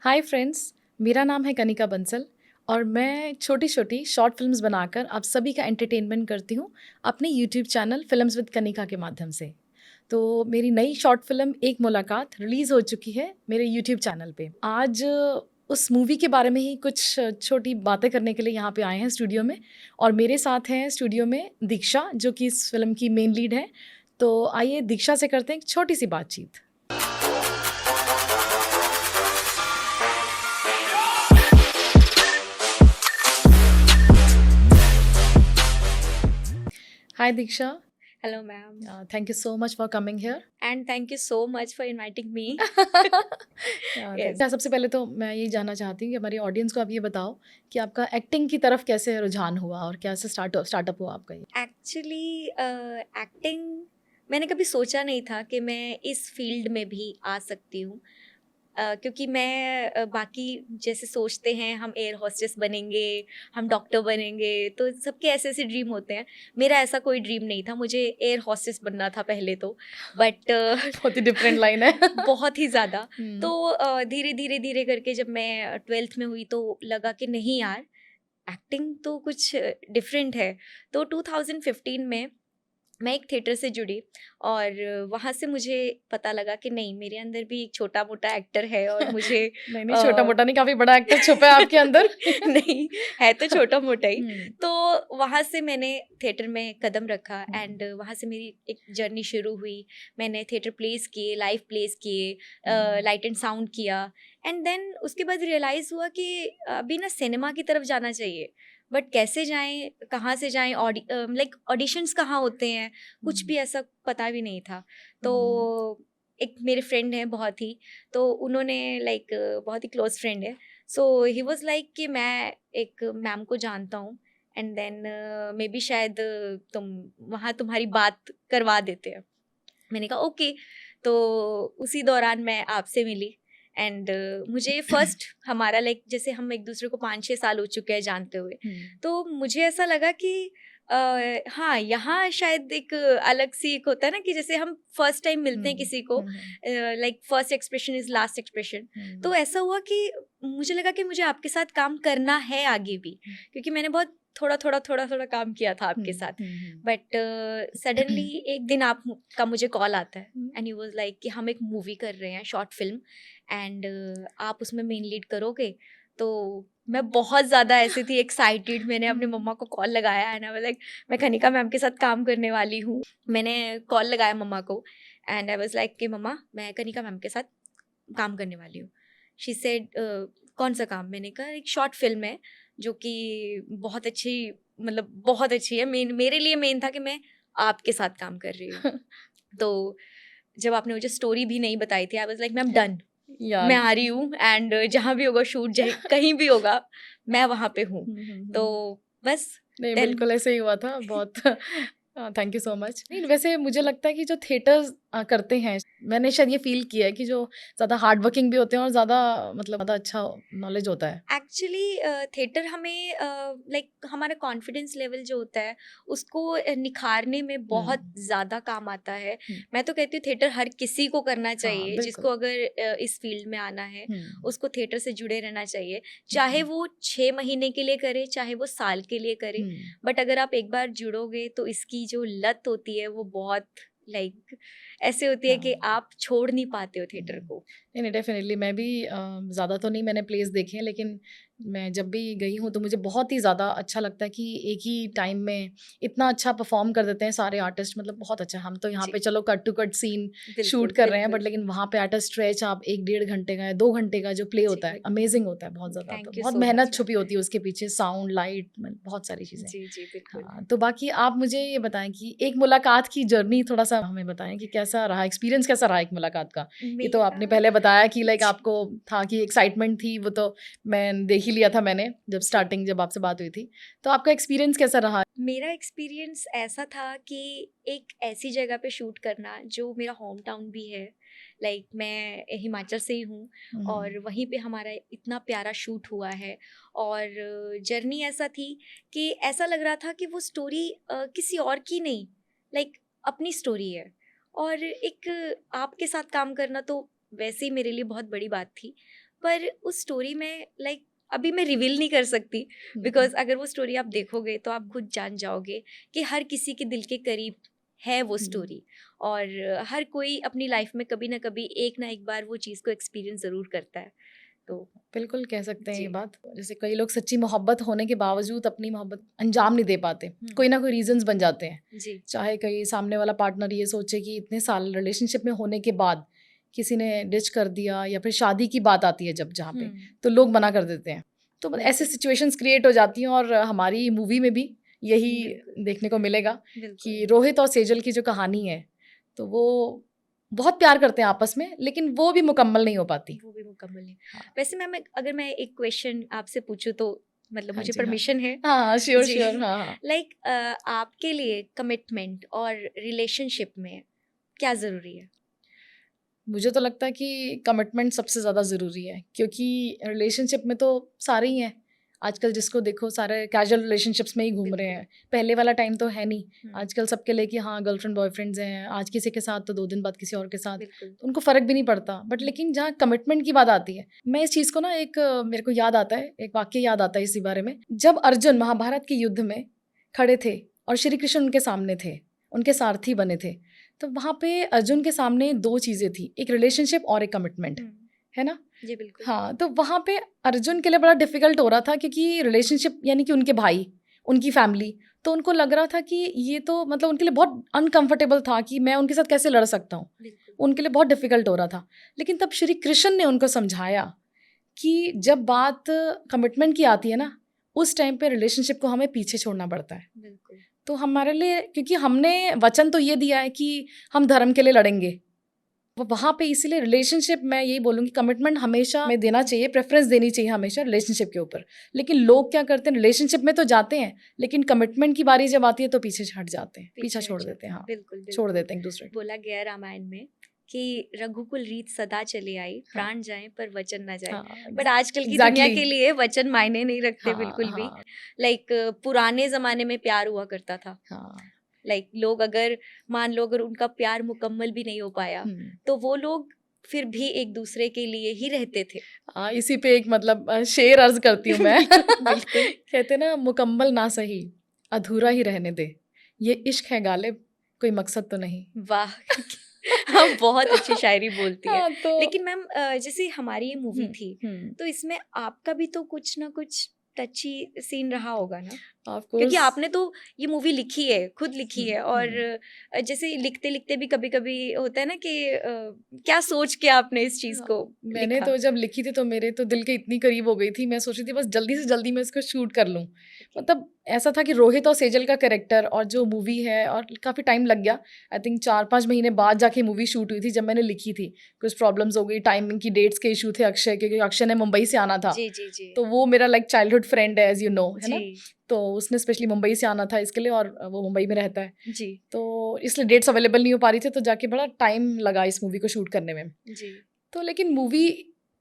Hi friends, मेरा नाम है कनिका बंसल और मैं छोटी-छोटी शॉर्ट फ़िल्म्स बनाकर आप सभी का एंटरटेनमेंट करती हूँ अपने YouTube channel films with Kanika के माध्यम से। तो मेरी नई शॉर्ट फ़िल्म एक मुलाकात रिलीज़ हो चुकी है मेरे यूट्यूब चैनल पे। आज उस मूवी के बारे में ही कुछ छोटी बातें करने के लिए यहाँ पे आए हैं स्टूडियो में और मेरे साथ हैं स्टूडियो में दीक्षा जो कि इस फ़िल्म की मेन लीड है। तो आइए दीक्षा से करते हैं एक छोटी-सी बातचीत। हाय दीक्षा। Hello, ma'am. Thank you so much for coming here. And thank you so much for inviting me. Yes. सबसे पहले तो मैं ये जानना चाहती हूँ कि हमारी ऑडियंस को आप ये बताओ कि आपका एक्टिंग की तरफ कैसे रुझान हुआ और कैसे स्टार्टअप हुआ आपका ये? Actually, एक्टिंग मैंने कभी सोचा नहीं था कि मैं इस फील्ड में भी आ सकती हूँ। क्योंकि मैं बाकी जैसे सोचते हैं हम एयर होस्टेस बनेंगे, हम डॉक्टर बनेंगे, तो सबके ऐसे ऐसे ड्रीम होते हैं। मेरा ऐसा कोई ड्रीम नहीं था। मुझे एयर होस्टेस बनना था पहले तो, बट बहुत ही डिफरेंट लाइन है। बहुत ही ज़्यादा। तो हम्म। धीरे धीरे धीरे करके जब मैं 12th में हुई तो लगा कि नहीं यार, एक्टिंग तो कुछ डिफरेंट है। तो 2015 में मैं एक थिएटर से जुड़ी और वहाँ से मुझे पता लगा कि नहीं, मेरे अंदर भी एक छोटा मोटा एक्टर है और मुझे नहीं नहीं, छोटा मोटा नहीं, काफी बड़ा एक्टर छुपा है आपके अंदर। नहीं है तो छोटा मोटा ही। हम्म। तो वहाँ से मैंने थिएटर में कदम रखा एंड हम्म। वहाँ से मेरी एक जर्नी शुरू हुई। मैंने थिएटर प्लेस किए, लाइव प्लेस किए, लाइट एंड साउंड किया एंड देन उसके बाद रियलाइज़ हुआ कि अभी ना सिनेमा की तरफ जाना चाहिए, बट कैसे जाएं, कहाँ से जाएं, लाइक ऑडिशंस कहाँ होते हैं, कुछ भी ऐसा पता भी नहीं था। तो एक मेरे फ्रेंड है बहुत ही, तो उन्होंने लाइक बहुत ही क्लोज फ्रेंड है, सो ही वाज लाइक कि मैं एक मैम को जानता हूँ एंड देन मे बी शायद तुम वहाँ तुम्हारी बात करवा देते हैं। मैंने कहा ओके। तो उसी दौरान मैं आपसे मिली एंड मुझे फर्स्ट हमारा लाइक जैसे हम एक दूसरे को 5-6 साल हो चुके हैं जानते हुए, तो मुझे ऐसा लगा कि हाँ, यहाँ शायद एक अलग सी एक होता है ना कि जैसे हम फर्स्ट टाइम मिलते हैं किसी को, like first expression is last expression. तो ऐसा हुआ कि मुझे लगा कि मुझे आपके साथ काम करना है आगे भी, क्योंकि मैंने बहुत थोड़ा थोड़ा काम किया था आपके साथ। बट सडनली एक दिन आपका मुझे कॉल आता है एंड ही वाज लाइक कि हम एक मूवी कर रहे हैं, शॉर्ट फिल्म, एंड आप उसमें मेन लीड करोगे। तो मैं बहुत ज़्यादा ऐसी थी एक्साइटेड। मैंने अपने मम्मा को कॉल लगाया एंड आई वाज लाइक मैं कनिका मैम के साथ काम करने वाली हूँ। मैंने कॉल लगाया मम्मा को एंड आई वाज लाइक कि मम्मा, मैं कनिका मैम के साथ काम करने वाली हूँ। शी सेड कौन सा काम? मैंने कहा एक शॉर्ट फिल्म है जो कि बहुत अच्छी, मतलब बहुत अच्छी है। मेरे लिए मेन था कि मैं आपके साथ काम कर रही हूँ। तो जब आपने मुझे स्टोरी भी नहीं बताई थी, I was like ma'am done, मैं आ रही हूँ एंड जहाँ भी होगा शूट, कहीं भी होगा मैं वहाँ पे हूँ। तो बस नहीं, देन बिल्कुल ऐसे ही हुआ था। बहुत थैंक यू सो मच। नहीं, वैसे मुझे लगता है कि जो थिएटर्स करते हैं, मैंने शायद ये फ़ील किया है कि जो ज़्यादा हार्ड वर्किंग भी होते हैं और ज़्यादा मतलब ज़्यादा अच्छा नॉलेज होता है। एक्चुअली थिएटर हमें लाइक हमारा कॉन्फिडेंस लेवल जो होता है उसको निखारने में बहुत ज़्यादा काम आता है। मैं तो कहती हूँ थिएटर हर किसी को करना चाहिए, बिल्कुल। जिसको अगर इस फील्ड में आना है हुँ। उसको थिएटर से जुड़े रहना चाहिए। चाहे वो 6 महीने के लिए करे, चाहे वो साल के लिए करे, बट अगर आप एक बार जुड़ोगे तो इसकी जो लत होती है वो बहुत लाइक ऐसे होती है कि आप छोड़ नहीं पाते हो थिएटर को। नहीं, नहीं, डेफ़िनेटली मैं भी ज़्यादा तो नहीं मैंने प्लेस देखे हैं, लेकिन मैं जब भी गई हूँ तो मुझे बहुत ही ज़्यादा अच्छा लगता है कि एक ही टाइम में इतना अच्छा परफ़ॉर्म कर देते हैं सारे आर्टिस्ट, मतलब बहुत अच्छा। हम तो यहाँ जी, पे चलो cut to cut scene shoot बिल्कुल कर रहे हैं, बट बिल्कुल। लेकिन वहाँ पे एट अ स्ट्रेच आप 1 डेढ़ घंटे का या 2 घंटे का जो प्ले जी होता है, बिल्कुल। अमेज़िंग होता है बहुत ज़्यादा। तो थैंक यू बहुत सो मच मेहनत मैम। छुपी होती है उसके पीछे, साउंड, लाइट बहुत सारी चीज़ें। जी, जी, बिल्कुल। हाँ, तो बाकी आप मुझे ये बताएँ कि एक मुलाकात की जर्नी थोड़ा-सा हमें बताएँ कि कैसा रहा, एक्सपीरियंस कैसा रहा एक मुलाकात का? ये तो मेरा आपने पहले बताया कि लाइक जी, आपको था कि एक्साइटमेंट थी, वो तो मैं देख ही लिया था मैंने जब जी। स्टार्टिंग जब आपसे बात हुई थी। तो आपका एक्सपीरियंस कैसा रहा? मेरा एक्सपीरियंस ऐसा था कि एक ऐसी जगह पे शूट करना जो मेरा होम टाउन भी है। लाइक मैं हिमाचल से ही हूँ और हुँ, वहीं पे हमारा इतना प्यारा शूट हुआ है और जर्नी ऐसा थी कि ऐसा लग रहा था कि वो स्टोरी किसी और की नहीं, लाइक अपनी स्टोरी है। और एक आपके साथ काम करना तो वैसे ही मेरे लिए बहुत बड़ी बात थी। पर उस स्टोरी में लाइक अभी मैं रिवील नहीं कर सकती, बिकॉज अगर वो स्टोरी आप देखोगे तो आप खुद जान जाओगे कि हर किसी के दिल के करीब है वो स्टोरी, और हर कोई अपनी लाइफ में कभी ना कभी एक ना एक बार वो चीज़ को एक्सपीरियंस ज़रूर करता है। तो बिल्कुल कह सकते हैं ये जी। बात। जैसे कई लोग सच्ची मोहब्बत होने के बावजूद अपनी मोहब्बत अंजाम नहीं दे पाते, कोई ना कोई रीजंस बन जाते हैं। जी चाहे कहीं सामने वाला पार्टनर ये सोचे कि इतने साल रिलेशनशिप में होने के बाद किसी ने डिच कर दिया, या फिर शादी की बात आती है जब जहाँ पे, तो लोग मना कर देते हैं। तो ऐसे बिल्कुल। सिचुएशंस क्रिएट हो जाती हैं, और हमारी मूवी में भी यही बिल्कुल। देखने को मिलेगा कि बिल्कुल रोहित और सेजल की जो कहानी है, तो वो बहुत प्यार करते हैं आपस में, लेकिन वो भी मुकम्मल नहीं हो पाती। वो भी मुकम्मल नहीं। हाँ, वैसे मैम अगर मैं एक क्वेश्चन आपसे पूछूं तो मतलब हाँ मुझे जी, हाँ। परमिशन है? हाँ, श्योर, जी। श्योर, हाँ, हाँ। लाइक आपके लिए कमिटमेंट और रिलेशनशिप में क्या ज़रूरी है? मुझे तो लगता है कि कमिटमेंट सबसे ज़्यादा ज़रूरी है, क्योंकि रिलेशनशिप में तो सारे ही हैं। आजकल जिसको देखो सारे कैजुअल रिलेशनशिप्स में ही घूम रहे बिल्कुल। हैं। पहले वाला टाइम तो है नहीं। हम्म, आजकल सबके लिए कि हाँ, गर्लफ्रेंड बॉयफ्रेंड्स हैं, आज किसी के साथ तो 2 दिन बाद किसी और के साथ, बिल्कुल। तो उनको फ़र्क भी नहीं पड़ता। बट लेकिन जहाँ कमिटमेंट की बात आती है, मैं इस चीज़ को ना मेरे को याद आता है, एक वाक़या याद आता है इसी बारे में। जब अर्जुन महाभारत के युद्ध में खड़े थे और श्री कृष्ण उनके सामने थे, उनके सारथी बने थे, तो वहाँ पे अर्जुन के सामने 2 चीज़ें थी, एक रिलेशनशिप और एक कमिटमेंट, हम्म, है ना? जी बिल्कुल। हाँ, तो वहाँ पे अर्जुन के लिए बड़ा डिफ़िकल्ट हो रहा था, क्योंकि रिलेशनशिप यानी कि उनके भाई, उनकी फैमिली, तो उनको लग रहा था कि ये तो मतलब उनके लिए बहुत अनकम्फ़र्टेबल था कि मैं उनके साथ कैसे लड़ सकता हूँ? बिल्कुल। उनके लिए बहुत डिफ़िकल्ट हो रहा था। लेकिन तब श्री कृष्ण ने उनको समझाया कि जब बात कमिटमेंट की आती है ना, उस टाइम पे रिलेशनशिप को हमें पीछे छोड़ना पड़ता है। बिल्कुल। तो हमारे लिए, क्योंकि हमने वचन तो ये दिया है कि हम धर्म के लिए लड़ेंगे, वो वहाँ पे इसीलिए रिलेशनशिप, मैं यही बोलूँगी कमिटमेंट हमेशा में देना चाहिए, प्रेफ़रेंस देनी चाहिए हमेशा रिलेशनशिप के ऊपर। लेकिन लोग क्या करते हैं, रिलेशनशिप में तो जाते हैं, लेकिन कमिटमेंट की बारी जब आती है तो पीछे हट जाते हैं, पीछा पीछे हट छोड़ देते जाते हैं। हैं। हाँ, बिल्कुल छोड़ बिल्कुल। देते हैं एक-दूसरे को। बोला गया है रामायण में कि रघुकुल रीत सदा चली आई, हाँ, प्राण जाए पर वचन ना जाए। हाँ, बट आजकल की दुनिया एग्ज़ैक्टली। के लिए वचन मायने नहीं रखते हाँ, बिल्कुल भी। हाँ, लाइक पुराने जमाने में प्यार हुआ करता था। हाँ। लाइक लोग अगर मान लो अगर उनका प्यार मुकम्मल भी नहीं हो पाया, हुँ। तो वो लोग फिर भी एक दूसरे के लिए ही रहते थे। इसी पे एक मतलब शेर अर्ज़ करती हूँ मैं। बिल्कुल बिल्कुल। कहते हैं ना, मुकम्मल ना सही, अधूरा ही रहने दे, ये इश्क है गालिब, कोई मकसद तो नहीं। वाह! हाँ, बहुत अच्छी शायरी बोलती है। हाँ, तो लेकिन मैम जैसे हमारी ये मूवी हुँ, थी, हुँ। तो इसमें आपका भी तो कुछ ना कुछ टची सीन रहा होगा ना? ऑफ़ क्योंकि कोर्स। आपने तो ये मूवी लिखी है, खुद लिखी हुँ, है, और हुँ। जैसे लिखते-लिखते भी कभी-कभी होता है ना कि क्या सोच के आपने इस चीज़ हाँ, को मैंने लिखा? तो जब लिखी थी तो मेरे तो दिल के इतनी करीब हो गई थी, मैं सोच रही थी बस जल्दी से जल्दी मैं इसको शूट कर लूँ। ओके। मतलब ऐसा था कि रोहित और सेजल का कैरेक्टर और जो मूवी है, और काफ़ी टाइम लग गया। आई थिंक 4-5 महीने बाद जाके मूवी शूट हुई थी जब मैंने लिखी थी। कुछ प्रॉब्लम्स हो गई, टाइमिंग की, डेट्स के इश्यू थे अक्षय के, क्योंकि अक्षय ने मुंबई से आना था। जी, जी, जी। तो वो मेरा लाइक चाइल्डहुड फ्रेंड है, एज़ यू नो, है जी, ना? तो उसने स्पेशली मुंबई से आना था इसके लिए, और वो मुंबई में रहता है। जी, तो इसलिए डेट्स अवेलेबल नहीं हो पा रही थी, तो जाके बड़ा टाइम लगा इस मूवी को शूट करने में। जी। तो लेकिन मूवी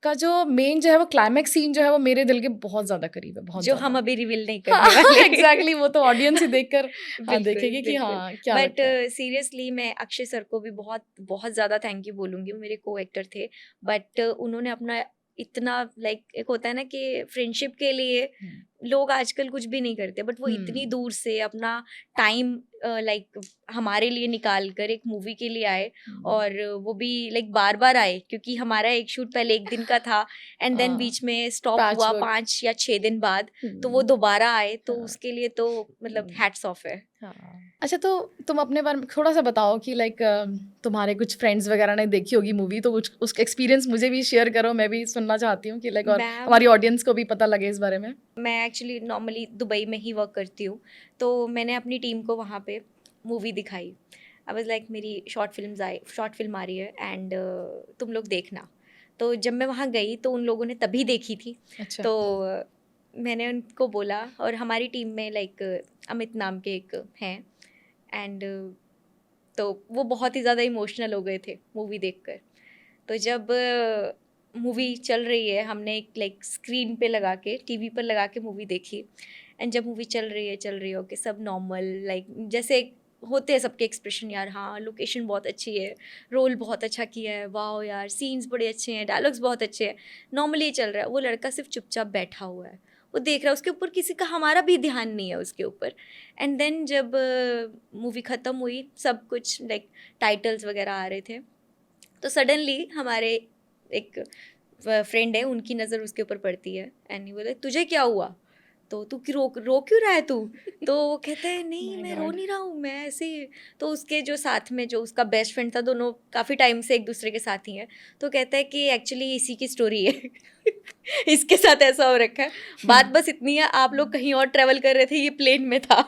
का जो मेन जो है वो क्लाइमैक्स सीन जो है वो मेरे दिल के बहुत ज़्यादा करीब है, बहुत जो ज़्यादा। हम अभी रिवील नहीं करने हाँ, वाले। एग्ज़ैक्टली, वो तो ऑडियंस ही देखकर बिल्कुल, देखेगी कि बिल्कुल। हाँ, क्या बट लगता है। सीरियसली मैं अक्षय सर को भी बहुत बहुत ज़्यादा थैंक यू बोलूँगी, वो मेरे को-एक्टर थे। बट उन्होंने अपना इतना लाइक एक होता है ना कि फ्रेंडशिप के लिए हुँ, लोग आजकल कुछ भी नहीं करते, बट वो इतनी हुँ, दूर से अपना टाइम लाइक हमारे लिए निकाल कर एक मूवी के लिए आए, हुँ, और वो भी लाइक बार-बार आए, क्योंकि हमारा एक शूट पहले 1 दिन का था एंड देन हाँ, बीच में स्टॉप हुआ पैचवर्क। 5 या 6 दिन बाद, तो वो हुँ, दोबारा आए, तो हाँ, उसके लिए तो मतलब हुँ, हैट्स ऑफ है। हाँ। अच्छा, तो तुम अपने बारे में थोड़ा-सा बताओ कि लाइक तुम्हारे कुछ फ्रेंड्स वगैरह ने देखी होगी मूवी, तो कुछ उसका एक्सपीरियंस मुझे भी शेयर करो, मैं भी सुनना चाहती हूँ कि लाइक, और मैम, हमारी ऑडियंस को भी पता लगे इस बारे में। मैं एक्चुअली नॉर्मली दुबई में ही वर्क करती हूँ, तो मैंने अपनी टीम को वहाँ पे मूवी दिखाई। आई वाज़ लाइक मेरी शॉर्ट फिल्म आ रही है एंड तुम लोग देखना। तो जब मैं वहाँ गई तो उन लोगों ने तभी देखी थी। अच्छा। तो मैंने उनको बोला, और हमारी टीम में लाइक अमित नाम के एक हैं एंड तो वो बहुत ही ज़्यादा इमोशनल हो गए थे मूवी देखकर। तो जब मूवी चल रही है, हमने एक लाइक स्क्रीन पे लगा के, टीवी पर लगा के मूवी देखी, एंड जब मूवी चल रही है ओके, सब नॉर्मल लाइक जैसे होते हैं सबके एक्सप्रेशन, यार हाँ लोकेशन बहुत अच्छी है, रोल बहुत अच्छा किया है, वाह यार सीन्स बड़े अच्छे हैं, डायलॉग्स बहुत अच्छे हैं, नॉर्मली चल रहा है। वो लड़का सिर्फ चुपचाप बैठा हुआ है, वो देख रहा है, उसके ऊपर किसी का हमारा भी ध्यान नहीं है उसके ऊपर। एंड देन जब मूवी ख़त्म हुई, सब कुछ लाइक टाइटल्स वगैरह आ रहे थे, तो सडनली हमारे एक फ्रेंड है, उनकी नज़र उसके ऊपर पड़ती है एंड बोले तुझे क्या हुआ, तो तू रो क्यों रहा है तू? तो वो कहता है नहीं My मैं रो God. नहीं रहा हूँ, मैं ऐसे ही। तो उसके जो साथ में जो उसका बेस्ट फ्रेंड था, दोनों काफ़ी टाइम से एक दूसरे के साथ ही हैं, तो कहता है कि एक्चुअली इसी की स्टोरी है इसके साथ ऐसा हो रखा है, बात बस इतनी है, आप लोग कहीं और ट्रैवल कर रहे थे, ये प्लेन में था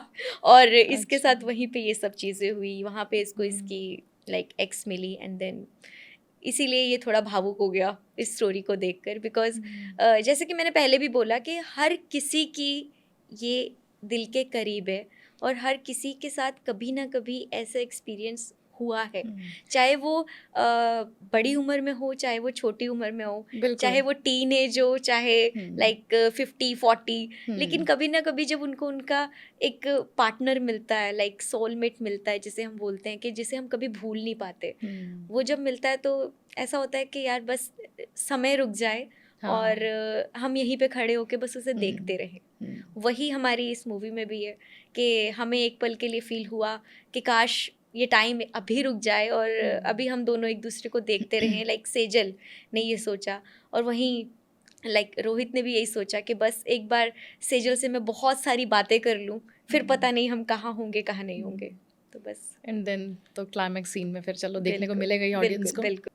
और इसके अच्छा। साथ वहीं पे ये सब चीज़ें हुई, वहाँ पे इसको हम्म। इसकी लाइक एक्स मिली एंड देन इसीलिए ये थोड़ा भावुक हो गया इस स्टोरी को देखकर। बिकॉज जैसे कि मैंने पहले भी बोला कि हर किसी की ये दिल के करीब है और हर किसी के साथ कभी ना कभी ऐसा एक्सपीरियंस हुआ है, चाहे वो बड़ी उम्र में हो, चाहे वो छोटी उम्र में हो, बिल्कुल। चाहे वो टीन एज हो, चाहे लाइक 50-40, लेकिन कभी ना कभी जब उनको उनका एक पार्टनर मिलता है, लाइक सोलमेट मिलता है जिसे हम बोलते हैं, कि जिसे हम कभी भूल नहीं पाते, वो जब मिलता है तो ऐसा होता है कि यार बस समय रुक जाए हाँ। और हम यहीं पे खड़े होके बस उसे देखते रहें। वही हमारी इस मूवी में भी है कि हमें एक पल के लिए फील हुआ कि काश ये टाइम अभी रुक जाए और अभी हम दोनों एक दूसरे को देखते रहें। लाइक सेजल ने ये सोचा और वहीं लाइक रोहित ने भी यही सोचा कि बस एक बार सेजल से मैं बहुत सारी बातें कर लूँ, फिर पता नहीं हम कहाँ होंगे कहाँ नहीं होंगे। तो बस एंड देन तो क्लाइमैक्स सीन में फिर चलो देखने को बिल्कुल, मिलेगा ही ऑडियंस बिल्कुल को। बिल्कुल।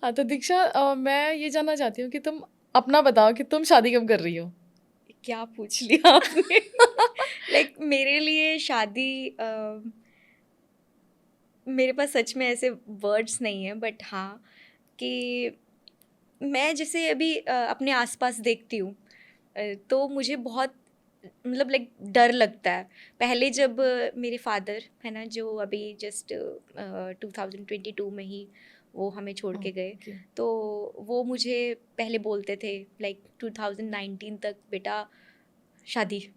हाँ तो दीक्षा, मैं ये जानना चाहती हूँ कि तुम अपना बताओ कि तुम शादी कब कर रही हो? क्या पूछ लिया आपने लाइक मेरे लिए शादी मेरे पास सच में ऐसे वर्ड्स नहीं है, बट हाँ कि मैं जैसे अभी अपने आसपास देखती हूँ तो मुझे बहुत मतलब लाइक डर लगता है। पहले जब मेरे फादर है ना, जो अभी जस्ट 2022 में ही वो हमें छोड़ के गए, ओके। तो वो मुझे पहले बोलते थे लाइक 2019 तक बेटा शादी,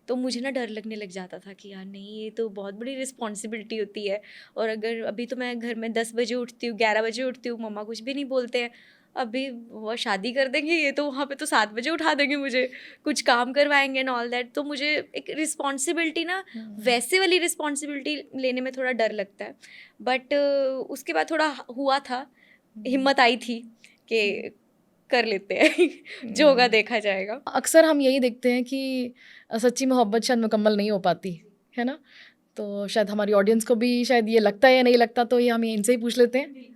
तो मुझे ना डर लगने लग जाता था कि यार नहीं ये तो बहुत बड़ी रिस्पॉन्सिबिलिटी होती है, और अगर अभी तो मैं घर में 10 बजे उठती हूँ, 11 बजे उठती हूँ, मम्मा कुछ भी नहीं बोलते हैं, अभी वो शादी कर देंगे ये तो वहाँ पे तो 7 बजे उठा देंगे मुझे, कुछ काम करवाएंगे एंड ऑल दैट, तो मुझे एक रिस्पॉन्सिबिलिटी ना वैसे वाली रिस्पॉन्सिबिलिटी लेने में थोड़ा डर लगता है। बट उसके बाद थोड़ा हुआ था, हिम्मत आई थी कि कर लेते हैं जो होगा देखा जाएगा। अक्सर हम यही देखते हैं कि सच्ची मोहब्बत शायद मुकम्मल नहीं हो पाती है ना, तो शायद हमारी ऑडियंस को भी शायद ये लगता है या नहीं लगता, तो ये हम इनसे ही पूछ लेते हैं।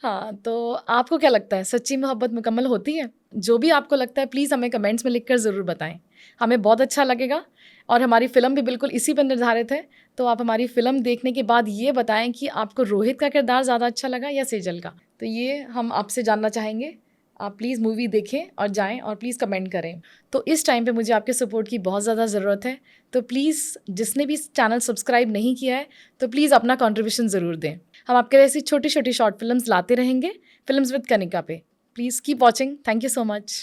हाँ तो आपको क्या लगता है, सच्ची मोहब्बत मुकम्मल होती है? जो भी आपको लगता है प्लीज़ हमें कमेंट्स में लिखकर ज़रूर बताएं, हमें बहुत अच्छा लगेगा। और हमारी फ़िल्म भी बिल्कुल इसी पर निर्धारित है, तो आप हमारी फ़िल्म देखने के बाद ये बताएं कि आपको रोहित का किरदार ज़्यादा अच्छा लगा या सेजल का, तो ये हम आपसे जानना चाहेंगे। आप प्लीज़ मूवी देखें और जाएं और प्लीज़ कमेंट करें। तो इस टाइम पे मुझे आपके सपोर्ट की बहुत ज़्यादा ज़रूरत है, तो प्लीज़ जिसने भी चैनल सब्सक्राइब नहीं किया है तो प्लीज़ अपना कंट्रीब्यूशन ज़रूर दें। हम आपके ऐसी छोटी छोटी शॉर्ट फिल्म्स लाते रहेंगे फिल्म्स विद कनिका पे। Please keep watching. Thank you so much.